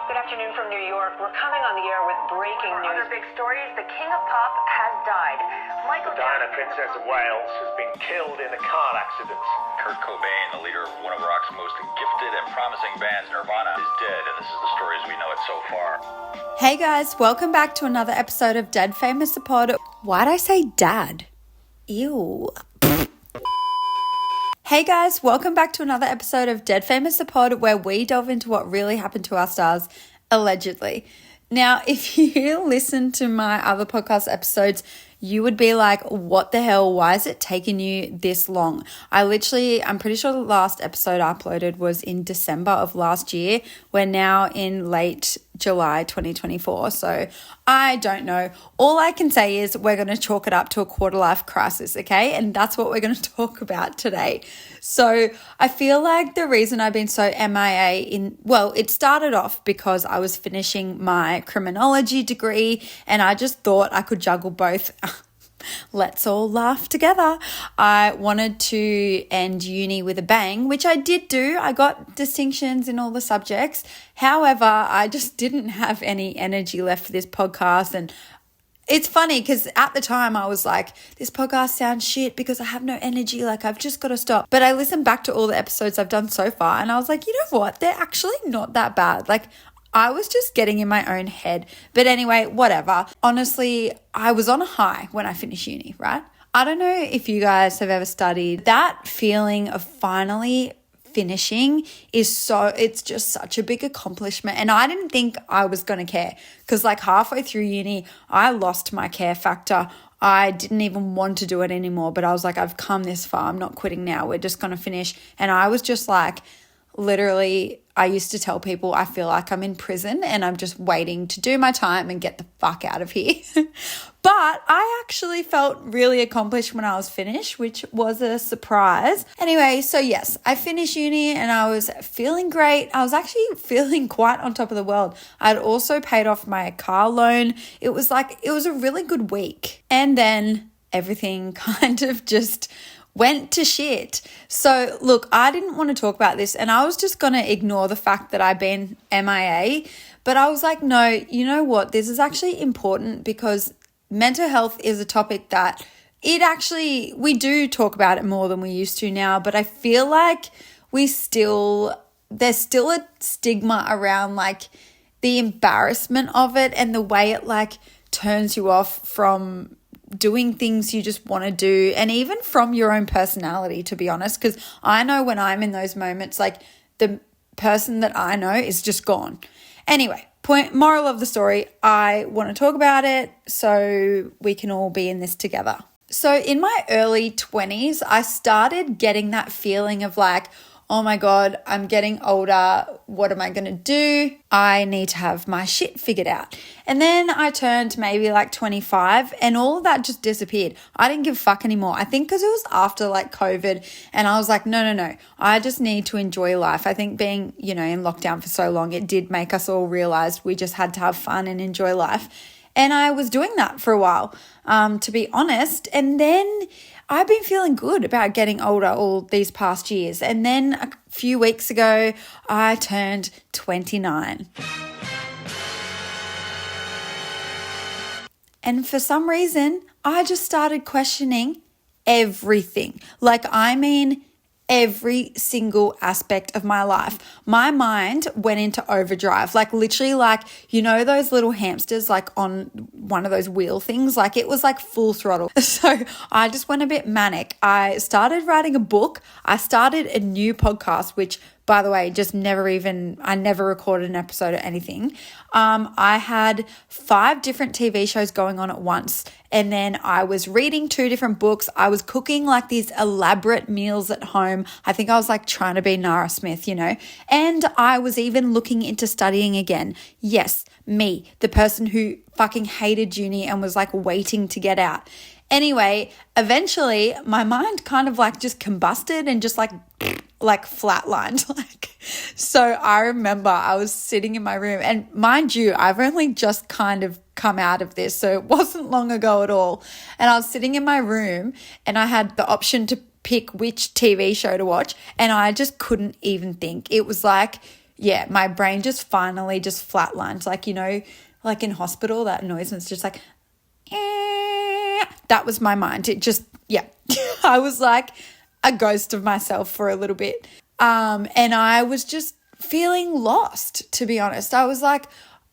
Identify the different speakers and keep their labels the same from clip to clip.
Speaker 1: Good afternoon from New York. We're coming on the air with breaking news.
Speaker 2: Other big stories, the King of Pop has died. Michael
Speaker 3: Diana, Princess of Wales, has been killed in a car accident.
Speaker 4: Kurt Cobain, the leader of one of rock's most gifted and promising bands, Nirvana, is dead, and this is the story as we know it so far.
Speaker 5: Hey guys, welcome back to another episode of Dead Famous the Pod. Why'd I say dad? Ew. Hey guys, welcome back to another episode of Dead Famous the Pod, where we delve into what really happened to our stars, allegedly. Now, if you listen to my other podcast episodes, you would be like, what the hell? Why is it taking you this long? I'm pretty sure the last episode I uploaded was in December of last year. We're now in late July 2024. So I don't know. All I can say is we're going to chalk it up to a quarter life crisis, okay? And that's what we're going to talk about today. So I feel like the reason I've been so MIA it started off because I was finishing my criminology degree and I just thought I could juggle both. Let's all laugh together. I wanted to end uni with a bang, which I did do. I got distinctions in all the subjects. However, I just didn't have any energy left for this podcast. And it's funny because at the time I was like, this podcast sounds shit because I have no energy. Like, I've just got to stop. But I listened back to all the episodes I've done so far and I was like, you know what? They're actually not that bad. Like, I was just getting in my own head. But anyway, whatever. Honestly, I was on a high when I finished uni, right? I don't know if you guys have ever studied. That feeling of finally finishing it's just such a big accomplishment. And I didn't think I was going to care because like halfway through uni, I lost my care factor. I didn't even want to do it anymore. But I was like, I've come this far. I'm not quitting now. We're just going to finish. And I was just like, literally, I used to tell people I feel like I'm in prison and I'm just waiting to do my time and get the fuck out of here. But I actually felt really accomplished when I was finished, which was a surprise. Anyway, so yes, I finished uni and I was feeling great. I was actually feeling quite on top of the world. I'd also paid off my car loan. It was a really good week. And then everything kind of just went to shit. So look, I didn't want to talk about this and I was just going to ignore the fact that I've been MIA, but I was like, no, you know what? This is actually important because mental health is a topic that we do talk about it more than we used to now, but I feel like there's still a stigma around like the embarrassment of it and the way it like turns you off from doing things you just want to do and even from your own personality, to be honest, because I know when I'm in those moments, like the person that I know is just gone. Anyway, moral of the story, I want to talk about it so we can all be in this together. So in my early 20s, I started getting that feeling of like, oh my God, I'm getting older. What am I going to do? I need to have my shit figured out. And then I turned maybe like 25 and all of that just disappeared. I didn't give a fuck anymore. I think because it was after like COVID and I was like, no. I just need to enjoy life. I think being, in lockdown for so long, it did make us all realize we just had to have fun and enjoy life. And I was doing that for a while, to be honest. And then I've been feeling good about getting older all these past years. And then a few weeks ago, I turned 29. And for some reason, I just started questioning everything. Like, I mean, every single aspect of my life. My mind went into overdrive, like literally like, those little hamsters like on one of those wheel things, like it was like full throttle. So I just went a bit manic. I started writing a book. I started a new podcast, which by the way, I never recorded an episode or anything. I had 5 different TV shows going on at once. And then I was reading 2 different books. I was cooking like these elaborate meals at home. I think I was like trying to be Nara Smith, and I was even looking into studying again. Yes, me, the person who fucking hated uni and was like waiting to get out. Anyway, eventually my mind kind of like just combusted and just like flatlined. So I remember I was sitting in my room and mind you, I've only just kind of come out of this. So it wasn't long ago at all. And I was sitting in my room and I had the option to pick which TV show to watch and I just couldn't even think. It was like, yeah, my brain just finally just flatlined. Like, you know, like in hospital, that noise, and it's just like, that was my mind. It just, yeah, I was like a ghost of myself for a little bit. And I was just feeling lost, to be honest. I was like,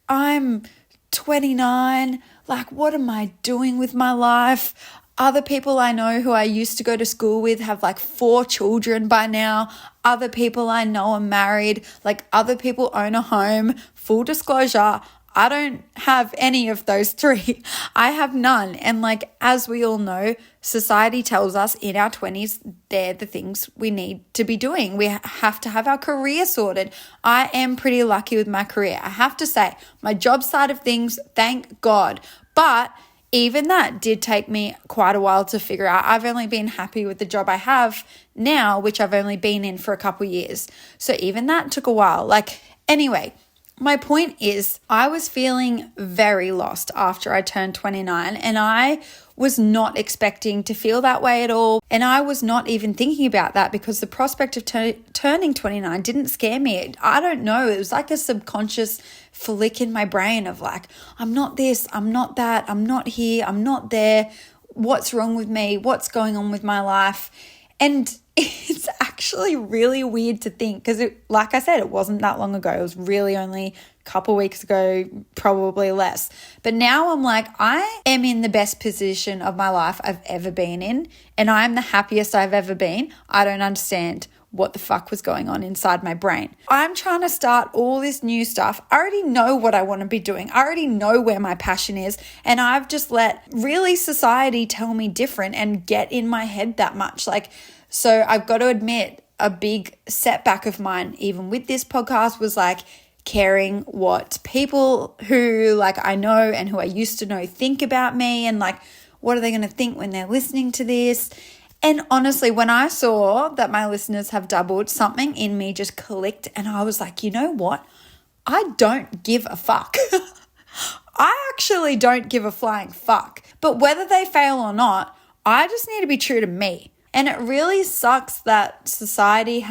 Speaker 5: I'm 29. Like, what am I doing with my life? Other people I know who I used to go to school with have like 4 children by now. Other people I know are married. Like, other people own a home. Full disclosure, I don't have any of those 3. I have none. And like, as we all know, society tells us in our 20s, they're the things we need to be doing. We have to have our career sorted. I am pretty lucky with my career. I have to say, my job side of things, thank God. But even that did take me quite a while to figure out. I've only been happy with the job I have now, which I've only been in for a couple years. So even that took a while. Like, anyway, my point is, I was feeling very lost after I turned 29, and I was not expecting to feel that way at all. And I was not even thinking about that because the prospect of turning 29 didn't scare me. I don't know. It was like a subconscious flick in my brain of like, I'm not this, I'm not that, I'm not here, I'm not there. What's wrong with me? What's going on with my life? And it's actually really weird to think because, like I said, it wasn't that long ago. It was really only a couple weeks ago, probably less. But now I'm like, I am in the best position of my life I've ever been in, and I'm the happiest I've ever been. I don't understand what the fuck was going on inside my brain. I'm trying to start all this new stuff. I already know what I want to be doing. I already know where my passion is, and I've just let really society tell me different and get in my head that much. Like, so I've got to admit, a big setback of mine, even with this podcast, was like caring what people who like I know and who I used to know think about me, and like, what are they going to think when they're listening to this? And honestly, when I saw that my listeners have doubled, something in me just clicked, and I was like, you know what? I don't give a fuck. I actually don't give a flying fuck. But whether they fail or not, I just need to be true to me. And it really sucks that society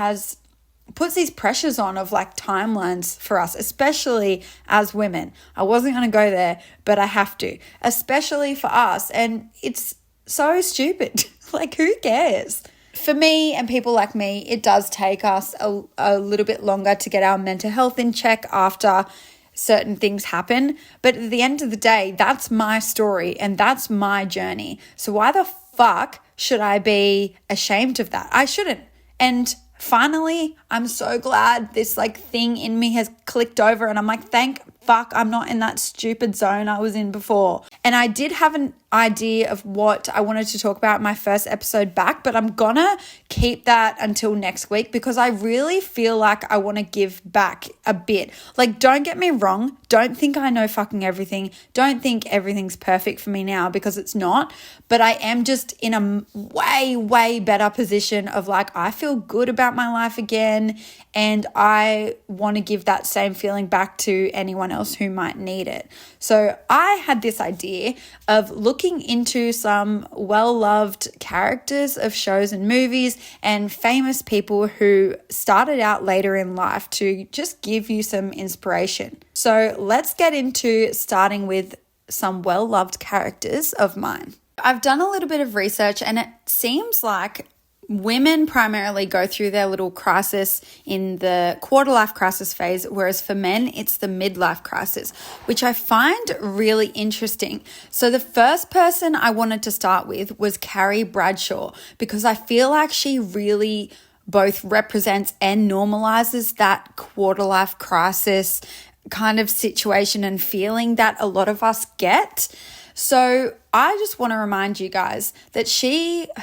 Speaker 5: puts these pressures on of like timelines for us, especially as women. I wasn't going to go there, but I have to, especially for us. And it's so stupid. Like, who cares? For me and people like me, it does take us a little bit longer to get our mental health in check after certain things happen. But at the end of the day, that's my story and that's my journey. So why the fuck should I be ashamed of that? I shouldn't. And finally, I'm so glad this like thing in me has clicked over, and I'm like, thank fuck I'm not in that stupid zone I was in before. And I did have an idea of what I wanted to talk about in my first episode back, but I'm gonna keep that until next week because I really feel like I want to give back a bit. Like, don't get me wrong, don't think I know fucking everything, don't think everything's perfect for me now, because it's not. But I am just in a way better position of like, I feel good about my life again, and I want to give that same feeling back to anyone else who might need it. So I had this idea of looking into some well-loved characters of shows and movies and famous people who started out later in life to just give you some inspiration. So let's get into starting with some well-loved characters of mine. I've done a little bit of research, and it seems like women primarily go through their little crisis in the quarter life crisis phase, whereas for men, it's the midlife crisis, which I find really interesting. So the first person I wanted to start with was Carrie Bradshaw, because I feel like she really both represents and normalizes that quarter life crisis kind of situation and feeling that a lot of us get. So I just want to remind you guys that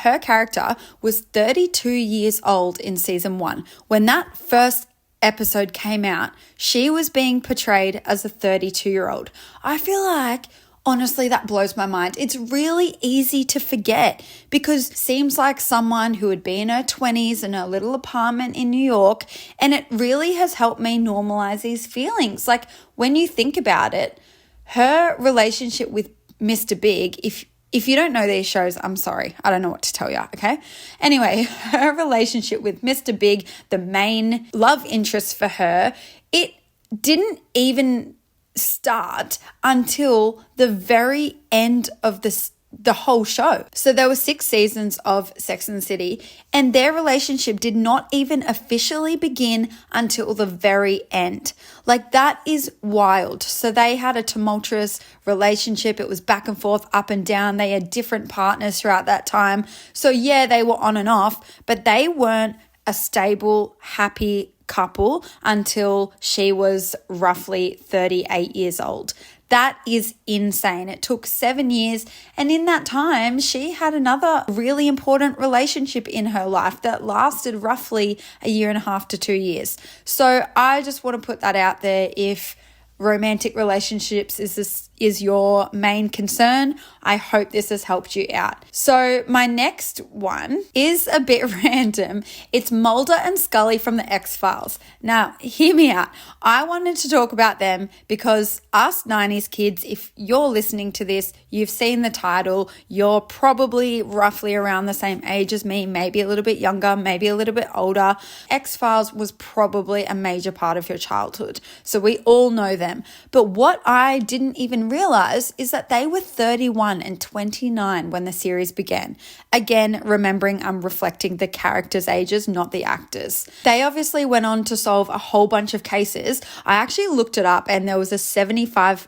Speaker 5: her character was 32 years old in season 1. When that first episode came out, she was being portrayed as a 32-year-old. I feel like, honestly, that blows my mind. It's really easy to forget because it seems like someone who would be in her 20s in a little apartment in New York, and it really has helped me normalize these feelings. Like, when you think about it, her relationship with Mr. Big, if If you don't know these shows, I'm sorry. I don't know what to tell you, okay? Anyway, her relationship with Mr. Big, the main love interest for her, it didn't even start until the very end of the whole show. So there were 6 seasons of Sex and the City, and their relationship did not even officially begin until the very end. Like, that is wild. So they had a tumultuous relationship. It was back and forth, up and down. They had different partners throughout that time. So yeah, they were on and off, but they weren't a stable, happy couple until she was roughly 38 years old. That is insane. It took 7 years, and in that time, she had another really important relationship in her life that lasted roughly 1.5 to 2 years. So I just want to put that out there. If romantic relationships is your main concern, I hope this has helped you out. So my next one is a bit random. It's Mulder and Scully from the X-Files. Now, hear me out. I wanted to talk about them because us 90s kids, if you're listening to this, you've seen the title, you're probably roughly around the same age as me, maybe a little bit younger, maybe a little bit older. X-Files was probably a major part of your childhood. So we all know them. But what I didn't even realize is that they were 31 and 29 when the series began. Again, remembering I'm reflecting the characters' ages, not the actors. They obviously went on to solve a whole bunch of cases. I actually looked it up, and there was a 75%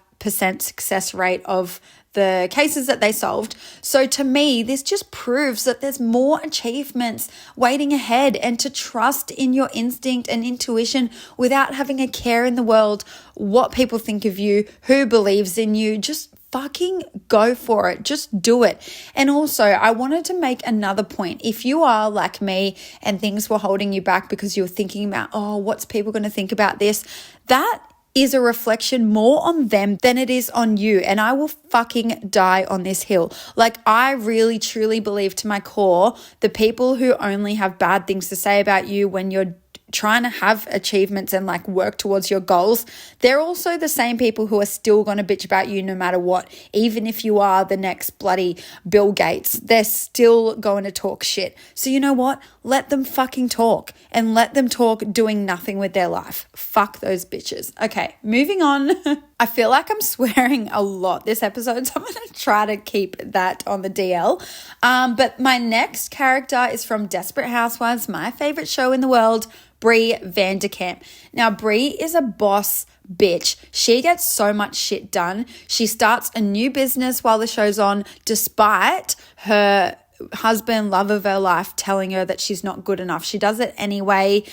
Speaker 5: success rate of the cases that they solved. So to me, this just proves that there's more achievements waiting ahead, and to trust in your instinct and intuition without having a care in the world what people think of you, who believes in you. Just fucking go for it. Just do it. And also, I wanted to make another point. If you are like me and things were holding you back because you were thinking about, oh, what's people going to think about this? That is a reflection more on them than it is on you. And I will fucking die on this hill. Like, I really truly believe to my core, the people who only have bad things to say about you when you're trying to have achievements and like work towards your goals, they're also the same people who are still going to bitch about you no matter what. Even if you are the next bloody Bill Gates, they're still going to talk shit. So you know what? Let them fucking talk, and let them talk doing nothing with their life. Fuck those bitches. Okay, moving on. I feel like I'm swearing a lot this episode, so I'm going to try to keep that on the DL. But my next character is from Desperate Housewives, my favorite show in the world, Brie Vanderkamp. Now, Brie is a boss bitch. She gets so much shit done. She starts a new business while the show's on, despite her husband, love of her life, telling her that she's not good enough. She does it anyway.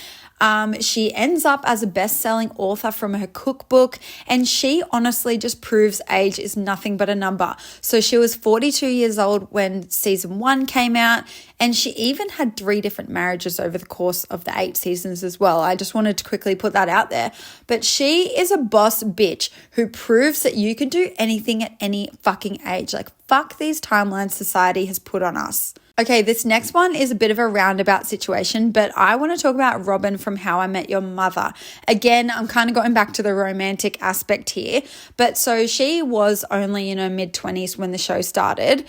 Speaker 5: She ends up as a best-selling author from her cookbook, and she honestly just proves age is nothing but a number. So she was 42 years old when season 1 came out, and she even had 3 different marriages over the course of the 8 seasons as well. I just wanted to quickly put that out there. But she is a boss bitch who proves that you can do anything at any fucking age. Like, fuck these timelines society has put on us. Okay, this next one is a bit of a roundabout situation, but I want to talk about Robin from How I Met Your Mother. Again, I'm kind of going back to the romantic aspect here, but so she was only in her mid-20s when the show started,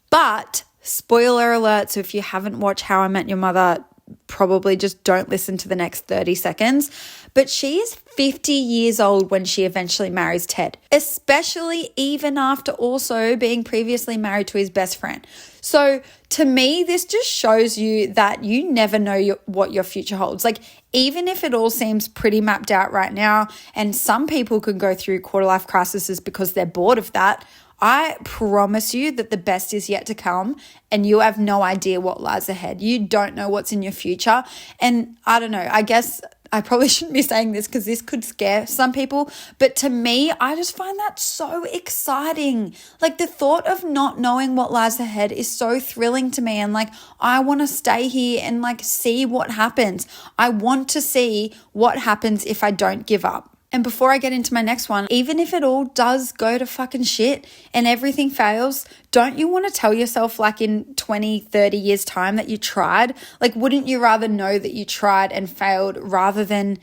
Speaker 5: but spoiler alert, so if you haven't watched How I Met Your Mother, probably just don't listen to the next 30 seconds. But she is 50 years old when she eventually marries Ted, especially even after also being previously married to his best friend. So to me, this just shows you that you never know what your future holds. Like, even if it all seems pretty mapped out right now, and some people can go through quarter-life crises because they're bored of that, I promise you that the best is yet to come, and you have no idea what lies ahead. You don't know what's in your future. And I don't know, I guess I probably shouldn't be saying this because this could scare some people, but to me, I just find that so exciting. Like, the thought of not knowing what lies ahead is so thrilling to me, and like, I want to stay here and like see what happens. I want to see what happens if I don't give up. And before I get into my next one, even if it all does go to fucking shit and everything fails, don't you want to tell yourself like in 20, 30 years time that you tried? Like, wouldn't you rather know that you tried and failed rather than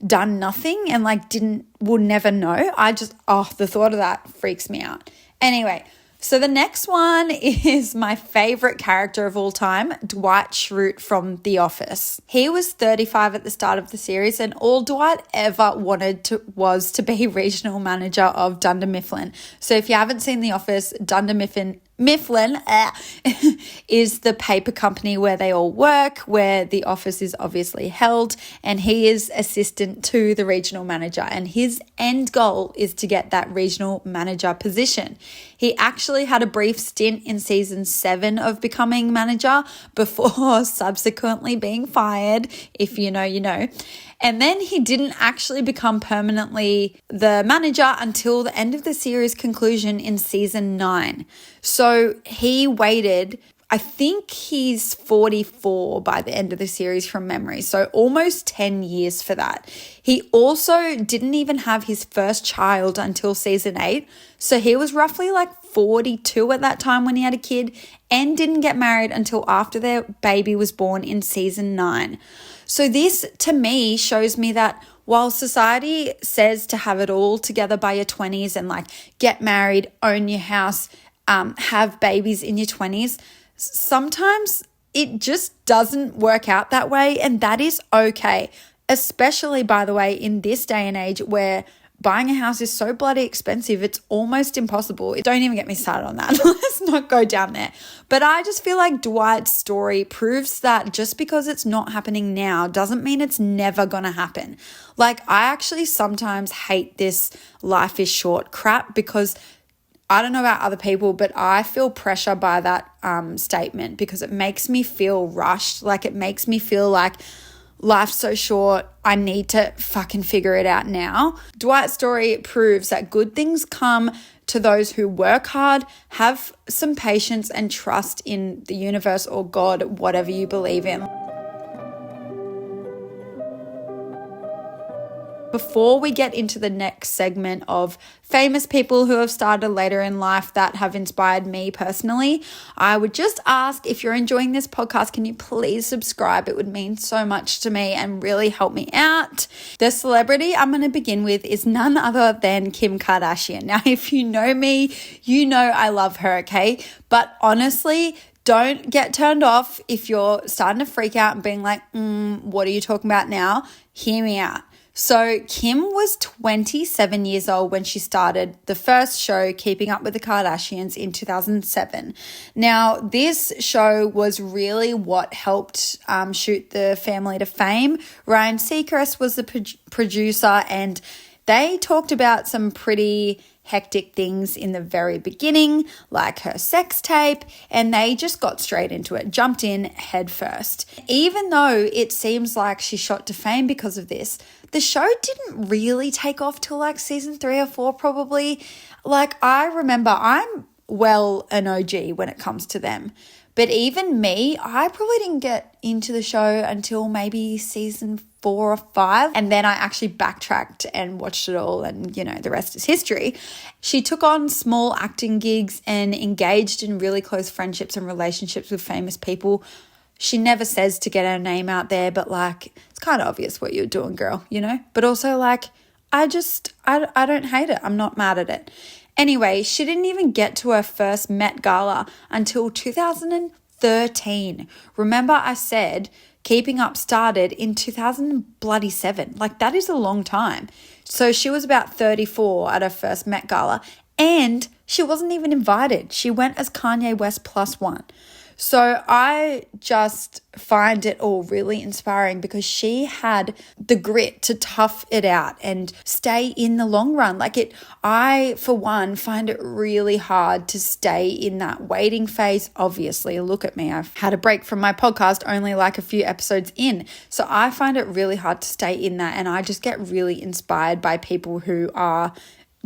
Speaker 5: done nothing and like will never know? The thought of that freaks me out. Anyway, So the next one is my favorite character of all time, Dwight Schrute from The Office. He was 35 at the start of the series, and all Dwight ever wanted was to be regional manager of Dunder Mifflin. So if you haven't seen The Office, Dunder Mifflin is the paper company where they all work, where the office is obviously held, and he is assistant to the regional manager, and his end goal is to get that regional manager position. He actually had a brief stint in season 7 of becoming manager before subsequently being fired. If you know, you know. And then he didn't actually become permanently the manager until the end of the series conclusion in season 9. So he waited, I think he's 44 by the end of the series from memory. So almost 10 years for that. He also didn't even have his first child until season 8. So he was roughly like 42 at that time when he had a kid, and didn't get married until after their baby was born in season 9. So this, to me, shows me that while society says to have it all together by your 20s and like get married, own your house, have babies in your 20s, sometimes it just doesn't work out that way, and that is okay. Especially, by the way, in this day and age where buying a house is so bloody expensive, it's almost impossible. Don't even get me started on that. Let's not go down there. But I just feel like Dwight's story proves that just because it's not happening now doesn't mean it's never going to happen. Like, I actually sometimes hate this life is short crap, because I don't know about other people, but I feel pressure by that statement, because it makes me feel rushed. Like, it makes me feel like life's so short, I need to fucking figure it out now. Dwight's story proves that good things come to those who work hard, have some patience, and trust in the universe or God, whatever you believe in. Before we get into the next segment of famous people who have started later in life that have inspired me personally, I would just ask, if you're enjoying this podcast, can you please subscribe? It would mean so much to me and really help me out. The celebrity I'm going to begin with is none other than Kim Kardashian. Now, if you know me, you know I love her, okay? But honestly, don't get turned off if you're starting to freak out and being like, what are you talking about now? Hear me out. So Kim was 27 years old when she started the first show, Keeping Up with the Kardashians, in 2007. Now, this show was really what helped shoot the family to fame. Ryan Seacrest was the producer, and they talked about some pretty hectic things in the very beginning, like her sex tape, and they just got straight into it, jumped in head first. Even though it seems like she shot to fame because of this, the show didn't really take off till like season 3 or 4 probably. Like, I remember I'm an OG when it comes to them. But even me, I probably didn't get into the show until maybe season 4 or 5. And then I actually backtracked and watched it all, and, you know, the rest is history. She took on small acting gigs and engaged in really close friendships and relationships with famous people. She never says to get her name out there, but like, it's kind of obvious what you're doing, girl, you know? But also like, I don't hate it. I'm not mad at it. Anyway, she didn't even get to her first Met Gala until 2013. Remember, I said Keeping Up started in 2007. Like, that is a long time. So she was about 34 at her first Met Gala, and she wasn't even invited. She went as Kanye West +1. So I just find it all really inspiring, because she had the grit to tough it out and stay in the long run. I, for one, find it really hard to stay in that waiting phase. Obviously, look at me. I've had a break from my podcast only like a few episodes in. So I find it really hard to stay in that. And I just get really inspired by people who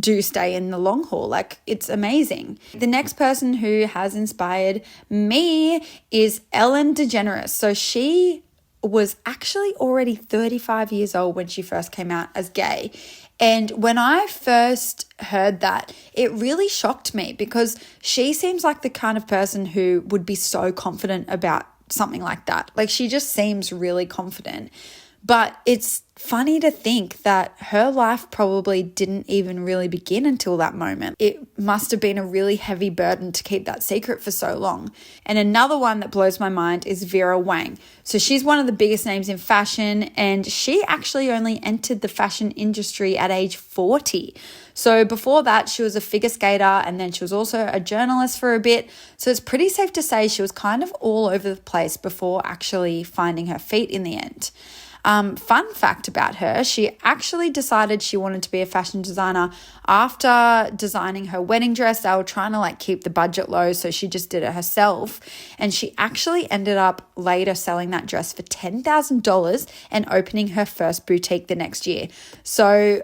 Speaker 5: do stay in the long haul. Like, it's amazing. The next person who has inspired me is Ellen DeGeneres. So she was actually already 35 years old when she first came out as gay. And when I first heard that, it really shocked me, because she seems like the kind of person who would be so confident about something like that. Like, she just seems really confident. But it's funny to think that her life probably didn't even really begin until that moment. It must have been a really heavy burden to keep that secret for so long. And another one that blows my mind is Vera Wang. So she's one of the biggest names in fashion, and she actually only entered the fashion industry at age 40. So before that, she was a figure skater, and then she was also a journalist for a bit. So it's pretty safe to say she was kind of all over the place before actually finding her feet in the end. Fun fact about her, she actually decided she wanted to be a fashion designer after designing her wedding dress. They were trying to keep the budget low, so she just did it herself. And she actually ended up later selling that dress for $10,000 and opening her first boutique the next year. So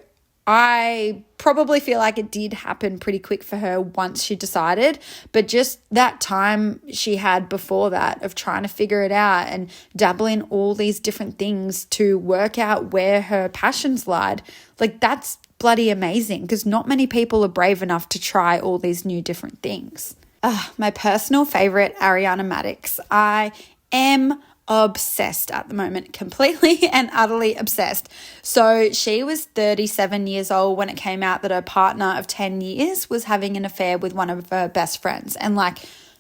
Speaker 5: I probably feel like it did happen pretty quick for her once she decided, but just that time she had before that of trying to figure it out and dabble in all these different things to work out where her passions lied, that's bloody amazing, because not many people are brave enough to try all these new different things. My personal favorite, Ariana Madix. I am obsessed at the moment, completely and utterly obsessed. So she was 37 years old when it came out that her partner of 10 years was having an affair with one of her best friends, and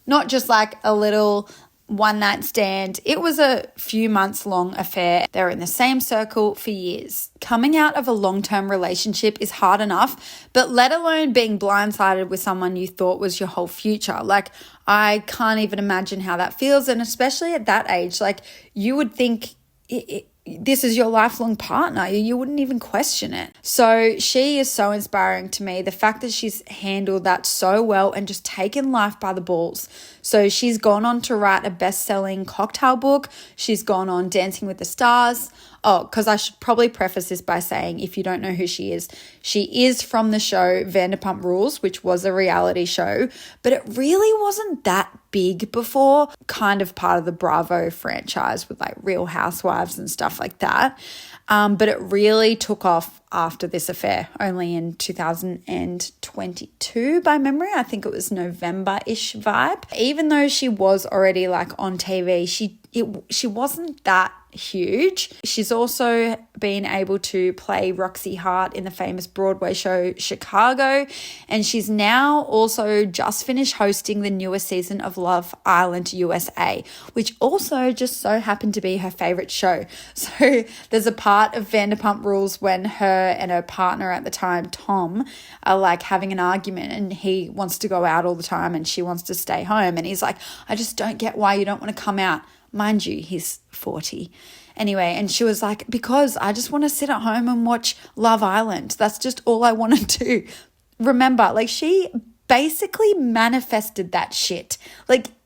Speaker 5: not just a little one night stand. It was a few months long affair. They were in the same circle for years. Coming out of a long-term relationship is hard enough, but let alone being blindsided with someone you thought was your whole future. I can't even imagine how that feels. And especially at that age, you would think this is your lifelong partner. You wouldn't even question it. So she is so inspiring to me. The fact that she's handled that so well and just taken life by the balls. So she's gone on to write a best-selling cocktail book. She's gone on Dancing with the Stars. Oh, because I should probably preface this by saying, if you don't know who she is from the show Vanderpump Rules, which was a reality show, but it really wasn't that big before, kind of part of the Bravo franchise with Real Housewives and stuff like that. But it really took off after this affair, only in 2022 by memory. I think it was November-ish vibe. Even though she was already on TV, she wasn't that huge. She's also been able to play Roxy Hart in the famous Broadway show Chicago, and she's now also just finished hosting the newest season of Love Island USA, which also just so happened to be her favorite show. So there's a part of Vanderpump Rules when her and her partner at the time, Tom, are having an argument, and he wants to go out all the time and she wants to stay home, and he's like, I just don't get why you don't want to come out. Mind you, he's 40. Anyway, and she was like, because I just want to sit at home and watch Love Island. That's just all I want to do. Remember, she basically manifested that shit.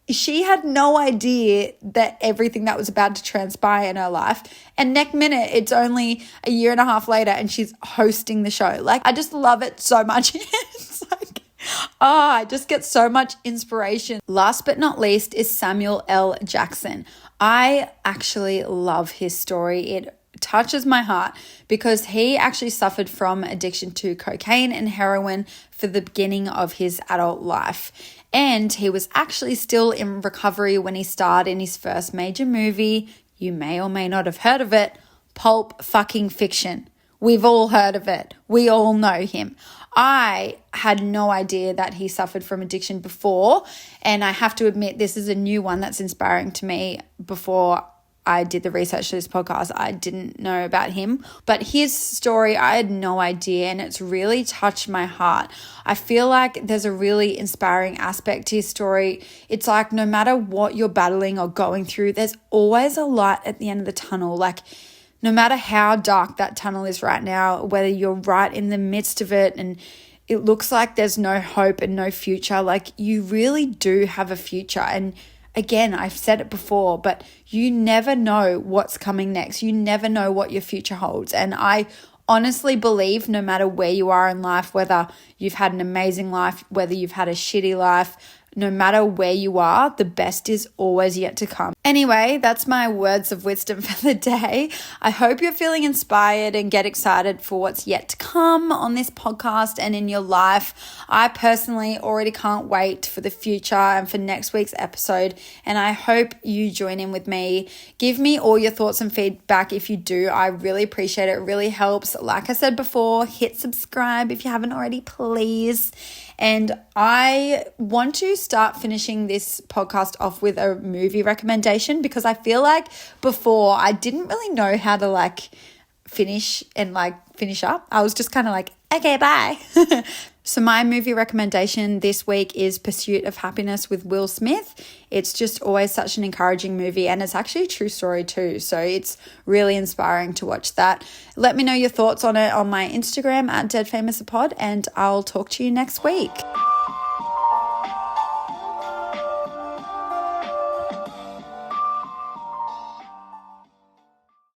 Speaker 5: She had no idea that everything that was about to transpire in her life. And next minute, it's only a year and a half later and she's hosting the show. I just love it so much. It's I just get so much inspiration. Last but not least is Samuel L. Jackson. I actually love his story. It touches my heart because he actually suffered from addiction to cocaine and heroin for the beginning of his adult life. And he was actually still in recovery when he starred in his first major movie. You may or may not have heard of it, Pulp fucking Fiction. We've all heard of it. We all know him. I had no idea that he suffered from addiction before, and I have to admit this is a new one that's inspiring to me. Before I did the research for this podcast, I didn't know about him, but his story, I had no idea, and it's really touched my heart. I feel like there's a really inspiring aspect to his story. It's no matter what you're battling or going through, there's always a light at the end of the tunnel. No matter how dark that tunnel is right now, whether you're right in the midst of it and it looks like there's no hope and no future, you really do have a future. And again, I've said it before, but you never know what's coming next. You never know what your future holds. And I honestly believe no matter where you are in life, whether you've had an amazing life, whether you've had a shitty life, no matter where you are, the best is always yet to come. Anyway, that's my words of wisdom for the day. I hope you're feeling inspired and get excited for what's yet to come on this podcast and in your life. I personally already can't wait for the future and for next week's episode, and I hope you join in with me. Give me all your thoughts and feedback if you do. I really appreciate it. It really helps. Like I said before, hit subscribe if you haven't already, please. And I want to start finishing this podcast off with a movie recommendation, because I feel like before I didn't really know how to finish up. I was just kind of like, okay, bye. So my movie recommendation this week is Pursuit of Happiness with Will Smith. It's just always such an encouraging movie, and it's actually a true story too. So it's really inspiring to watch that. Let me know your thoughts on it on my Instagram @DeadFamousApod, and I'll talk to you next week.